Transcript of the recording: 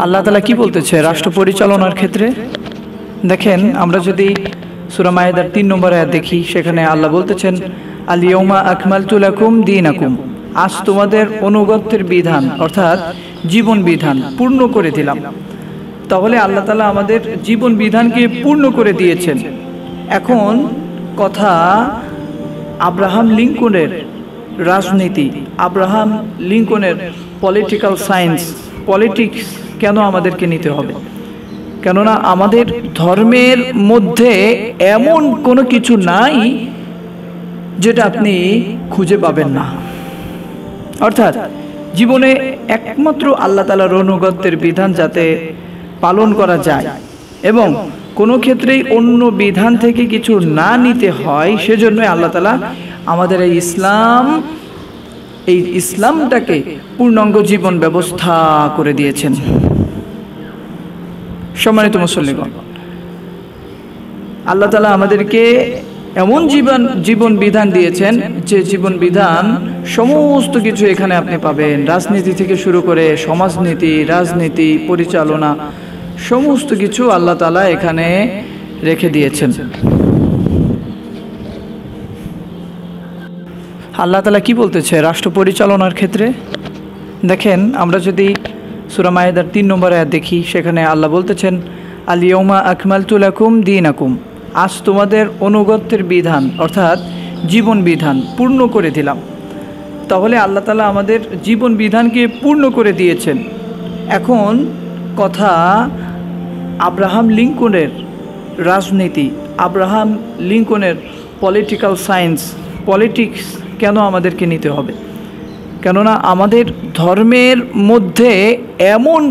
আল্লাহ তাআলা কি বলতেছে রাষ্ট্র পরিচালনার ক্ষেত্রে? দেখেন, আমরা যদি সূরা মায়েদার 3 নম্বর আয়াত দেখি, সেখানে আল্লাহ বলতেছেন, আল ইয়াউমা আকমালতু লাকুম দীনাকুম, আজ তোমাদের অনুগত্যের বিধান অর্থাৎ জীবন বিধান পূর্ণ করে দিলাম। তাহলে আল্লাহ তাআলা আমাদের জীবন বিধানকে পূর্ণ করে দিয়েছেন। এখন কথা আব্রাহাম লিঙ্কনের রাজনীতি, আব্রাহাম লিঙ্কনের পলিটিক্যাল সায়েন্স, পলিটিক্স কেন আমাদেরকে নিতে হবে? কেননা আমাদের ধর্মের মধ্যে এমন কোনো কিছু নাই যেটা আপনি খুঁজে পাবেন না। অর্থাৎ জীবনে একমাত্র আল্লাহ তাআলার অনুগত্যের বিধান যাতে পালন করা যায় এবং কোনো ক্ষেত্রেই অন্য বিধান থেকে কিছু না নিতে হয়, সেজন্য আল্লাহ তাআলা আমাদের এই ইসলামটাকে পূর্ণাঙ্গ জীবন ব্যবস্থা করে দিয়েছেন। সম্মানিত মুসল্লিগণ, আল্লাহ তাআলা আমাদেরকে এমন জীবন বিধান দিয়েছেন যে জীবন বিধান সমস্ত কিছু এখানে আপনি পাবেন। রাজনীতি থেকে শুরু করে সমাজনীতি, রাজনীতি, পরিচালনা, সমস্ত কিছু আল্লাহ তাআলা এখানে রেখে দিয়েছেন। আল্লাহ তাআলা কি বলতেছে রাষ্ট্র পরিচালনার ক্ষেত্রে? দেখেন, আমরা যদি সূরা মায়েদার 3 নম্বর আয়াত দেখি, সেখানে আল্লাহ বলতেছেন, আল ইয়াউমা আকমালতু লাকুম দীনাকুম, আজ তোমাদের অনুগত্যের বিধান অর্থাৎ জীবন বিধান পূর্ণ করে দিলাম। তাহলে আল্লাহ তাআলা আমাদের জীবন বিধানকে পূর্ণ করে দিয়েছেন। এখন কথা আব্রাহাম লিঙ্কনের রাজনীতি, আব্রাহাম লিঙ্কনের পলিটিক্যাল সায়েন্স, পলিটিক্স কেন আমাদেরকে নিতে হবে? কেননা আমাদের ধর্মের মধ্যে এমন